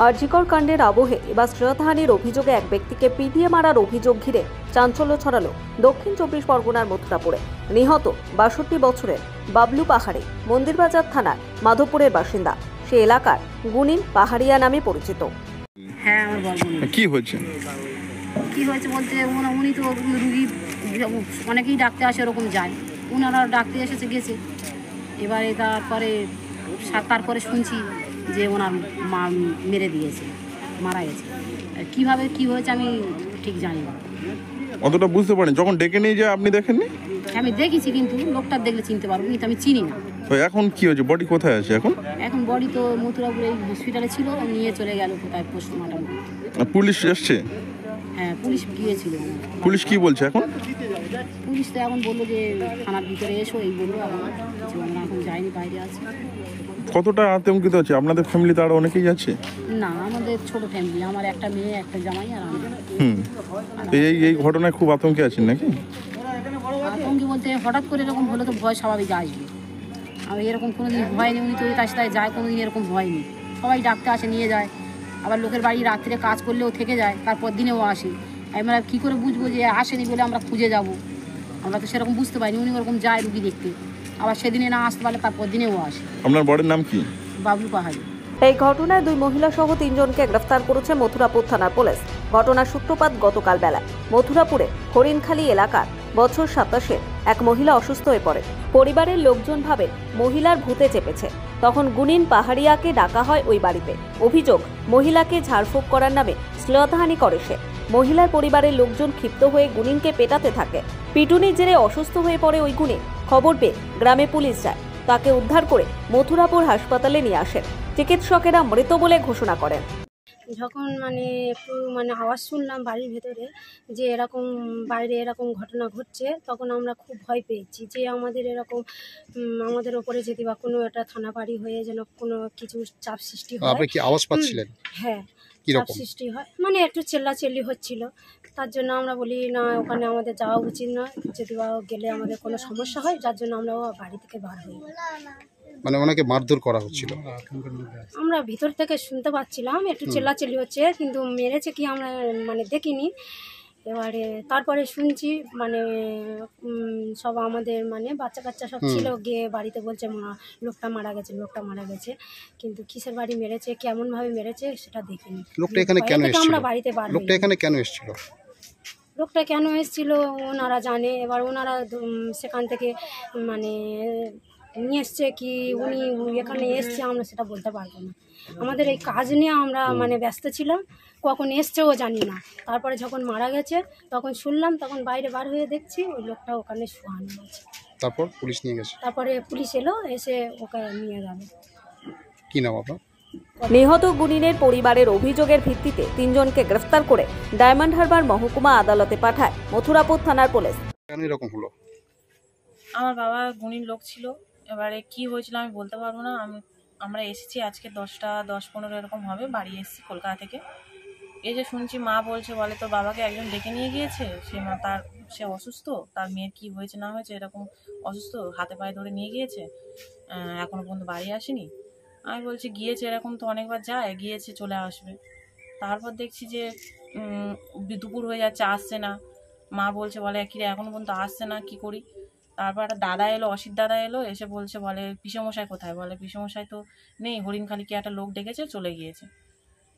আরজিকর কাণ্ডের আবহে এবার শ্লীলতাহানির অভিযোগে এক ব্যক্তিকে পিটিয়ে মারার অভিযোগ ঘিরে চাঞ্চল্য ছড়ালো দক্ষিণ 24 পরগনার মথুরাপুরে। নিহত 62 বছরের বাবলু পাহাড়ি মন্দিরবাজার থানার মাধবপুরের বাসিন্দা। সে এলাকার গুনিন পাহাড়িয়া নামে পরিচিত। হ্যাঁ, আমার বলবো কি হয়েছে বলতে উনি তো রুগী অনেকেই ডাকতে আসে, ওরকম যায়, ওনারা ডাকতে গেছে। এবারে তারপরে শুনছি যে ওনার মা মেরে দিয়েছে, মারা গেছে। কিভাবে কি হয়েছে আমি ঠিক জানি না, অতটা বুঝতে পারেন। যখন ডেকে নিয়ে যায় আপনি দেখেননি? আমি দেখেছি, কিন্তু লোকটা দেখলে চিনতে পারবো, কিন্তু আমি চিনি না। তো এখন কি হয়েছে? বডি কোথায় আছে এখন? এখন বডি তো মথুরাপুর এই হসপিটালে ছিল, নিয়ে চলে গেল কোথায় পোস্টমর্টম। পুলিশ এসছে? হ্যাঁ, পুলিশ গিয়েছিল। পুলিশ কি বলছে এখন? পুলিশ তো এখন বললো যে থানার ভিতরে এসো, এই বললো। কিছু আমরা এখন যাইনি, বাইরে আছি। কতটা আতঙ্কিত আছে আপনাদের ফ্যামিলিতে? আরো অনেকেই আছে? না, আমাদের ছোট ফ্যামিলি, আমার একটা মেয়ে, একটা জামাই আর আমি। এই ঘটনায় খুব আতঙ্কে আছেন নাকি? আতঙ্কে বলতে হঠাৎ করে এরকম হলে তো ভয় স্বাভাবিক আসবে। আর এরকম কোনোদিন ভয় নেই, উনি তো রাস্তায় যায়, কোনোদিন এরকম ভয় নেই। সবাই ডাকতে আসে, নিয়ে যায়। আবার লোকের বাড়ি রাত্রে কাজ করলেও থেকে যায়, তারপর দিনেও আসে। আমরা কী করে বুঝবো যে আসেনি বলে আমরা খুঁজে যাব? আমরা তো সেরকম বুঝতে পারিনি। উনি ওরকম যায় রুগী দেখতে, আবার সেদিনে না আসতে পারলে তারপর দিনেও আসে। আপনার বরের নাম কি? বাবলু পাহাড়ি। এই ঘটনায় 2 মহিলা সহ 3 জনকে গ্রেফতার করেছে মথুরাপুর থানার পুলিশ। ঘটনার সূত্রপাত গতকাল বেলা মথুরাপুরে হরিণখালী এলাকার বছর 27-এর এক মহিলা অসুস্থ হয়ে পড়ে। পরিবারের লোকজন ভাবে মহিলার ভূতে চেপেছে। তখন গুনিন পাহাড়িয়াকে ডাকা হয় ওই বাড়িতে। অভিযোগ, মহিলাকে ঝাড়ফুঁক করার নামে শ্লীলতাহানি করে সে। মহিলার পরিবারের লোকজন ক্ষিপ্ত হয়ে গুনিনকে পেটাতে থাকে। পিটুনির জেরে অসুস্থ হয়ে পড়ে ওই গুনিন। খবর পেয়ে গ্রামে পুলিশ যায়। তাকে উদ্ধার করে মথুরাপুর হাসপাতালে নিয়ে আসেন। চিকিৎসকেরা মৃত বলে ঘোষণা করেন। যখন একটু আওয়াজ শুনলাম বাড়ির ভেতরে যে এরকম বাইরে এরকম ঘটনা ঘটছে, তখন আমরা খুব ভয় পেয়েছি যে আমাদের এরকম আমাদের ওপরে যদি বা কোনো একটা থানা বাড়ি হয়ে যেন কোনো কিছু চাপ সৃষ্টি হয়। আপনি কি আওয়াজ পাচ্ছিলেন? হ্যাঁ, চাপ সৃষ্টি হয়, একটু চেল্লাচেল্লি হচ্ছিল। তার জন্য আমরা বলি না, ওখানে আমাদের যাওয়া উচিত নয়, যদি বা গেলে আমাদের কোনো সমস্যা হয়, যার জন্য আমরা বাড়ি থেকে বার হই। ওনাকে মারধর করা হচ্ছিল, আমরা ভিতর থেকে শুনতে পাচ্ছিলাম, একটু চেল্লাচেল্লি হচ্ছে, কিন্তু মেরেছে কি আমরা দেখিনি। এবারে তারপরে শুনছি সব আমাদের বাচ্চা কাচ্চা সব ছিল, গিয়ে বাড়িতে বলছে লোকটা মারা গেছে, কিন্তু কিসের বাড়ি মেরেছে, কেমনভাবে মেরেছে সেটা দেখিনি। লোকটা এখানে কেন এসেছিল? আমরা বাড়িতে বার হই। লোকটা এখানে কেন এসেছিল? লোকটা কেন এসেছিল ওনারা জানে। এবার ওনারা সেখান থেকে নিয়ে এসছে কি উনি এখানে এসছে, আমরা সেটা বলতে পারবো না। আমাদের এই কাজ নিয়ে আমরা ব্যস্ত ছিলাম, কখন এসছেও জানি না। তারপরে যখন মারা গেছে তখন শুনলাম, তখন বাইরে বার হয়ে দেখছি ওই লোকটা ওখানে শোয়ানো আছে। তারপর পুলিশ নিয়ে গেছে? তারপরে পুলিশ এলো, এসে ওকে নিয়ে গেল। কি নাম আপনার? নিহত গুনিনের পরিবারের অভিযোগের ভিত্তিতে 3 জনকে গ্রেফতার করে ডায়মন্ড হারবার মহকুমা আদালতে পাঠায় মথুরাপুর থানার পুলিশ। কেন এরকম হলো? আমার বাবা গুণীর লোক ছিল, এবারে কি হয়েছিল আমি বলতে পারবো না। আমরা এসেছি আজকে 10-15 এরকম হবে, বাড়ি এসেছি কলকাতা থেকে। এই যে শুনছি মা বলে তোর বাবাকে একজন ডেকে নিয়ে গিয়েছে, সে অসুস্থ, তার মেয়ের কি হয়েছে না হয়েছে, এরকম অসুস্থ, হাতে পায়ে ধরে নিয়ে গিয়েছে, এখনো পর্যন্ত বাড়ি আসেনি। আমি বলছি গিয়েছে, এরকম তো অনেকবার গিয়েছে চলে আসবে। তারপর দেখছি যে দুপুর হয়ে যাচ্ছে, আসছে না। মা বলে কিরে এখনো পর্যন্ত আসছে না, কি করি? তারপর একটা দাদা এলো, অসিত দাদা এলো, এসে বলে পিসেমশাই কোথায়? বলে পিসেমশাই তো নেই, হরিণখালি কি একটা লোক ডেকেছে, চলে গিয়েছে।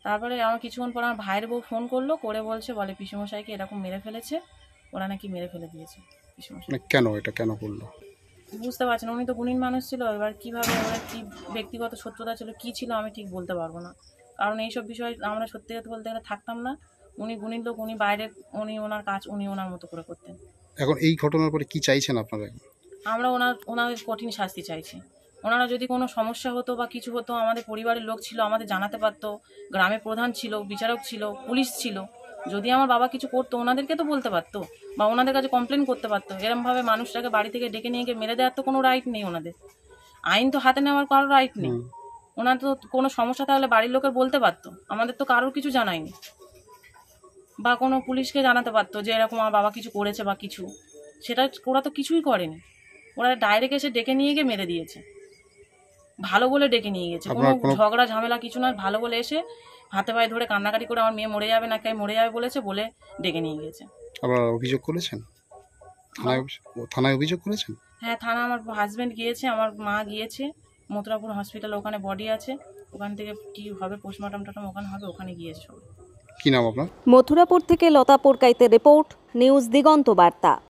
তারপরে আমার কিছুক্ষণ পর আমার ভাইয়ের বউ ফোন করলো, করে বলে পিসেমশাইকে এরকম মেরে ফেলেছে, ওরা নাকি মেরে ফেলে দিয়েছে পিসেমশাই। কেন এটা কেন করলো বুঝতে পারছি না। উনি তো গুণীন মানুষ ছিল, এবার কিভাবে ওরা কি ব্যক্তিগত শত্রুতা ছিল, কি ছিল আমি ঠিক বলতে পারবো না, কারণ এইসব বিষয় আমরা সত্যি কথা বলতে গেলে থাকতাম না। উনি গুণীন লোক, উনি বাইরে, উনি ওনার কাজ উনি ওনার মতো করে করতেন। এখন এই ঘটনার পরে কি চাইছেন আপনারা? আমরা ওনাদের কঠিন শাস্তি চাইছি। ওনারা যদি কোনো সমস্যা হতো বা কিছু হতো, আমাদের পরিবারের লোক ছিল, আমাদের জানাতে পারতো। গ্রামের প্রধান ছিল, বিচারক ছিল, পুলিশ ছিল। যদি আমার বাবা কিছু করতো ওনাদেরকে তো বলতে পারতো, বা ওনাদের কাছে কমপ্লেন করতে পারতো। এরমভাবে মানুষটাকে বাড়ি থেকে ডেকে নিয়ে গিয়ে মেরে দেওয়ার তো কোনো রাইট নেই ওনাদের। আইন তো হাতে নেওয়ার কারোর রাইট নেই। ওনার তো কোনো সমস্যা থাকলে বাড়ির লোকের বলতে পারতো, আমাদের তো কারোর কিছু জানায়নি। বা কোনো পুলিশকে জানাতে পারতো যে এরকম আমার বাবা কিছু করেছে বা কিছু, সেটা ওরা তো কিছুই করেনি। ওরা ডাইরেক্ট এসে ডেকে নিয়ে গিয়ে মেরে দিয়েছে। ভালো বলে ডেকে নিয়ে গেছে, কোনো আপনার কোনো- ঝগড়া ঝামেলা কিছু না, ভালো বলে এসে হাতে পায়ে ধরে কান্নাকাটি করে আমার মেয়ে মরে যাবে নাকি মরে যাবে বলেছে, বলে ডেকে নিয়ে গেছে। আপনারা অভিযোগ করেছেন? থানায় অভিযোগ করেছেন? হ্যাঁ, থানা আমার হাজবেন্ড গিয়েছে, আমার মা গিয়েছে, মথুরাপুর হসপিটাল, ওখানে বডি আছে, ওখান থেকে কি হবে পোস্টমর্টম টর্টম ওখানে হবে, ওখানে গিয়েছে সবাই। কি নাম আপনার? মথুরাপুর থেকে লতা পোরকাইতের রিপোর্ট, নিউজ দিগন্ত বার্তা।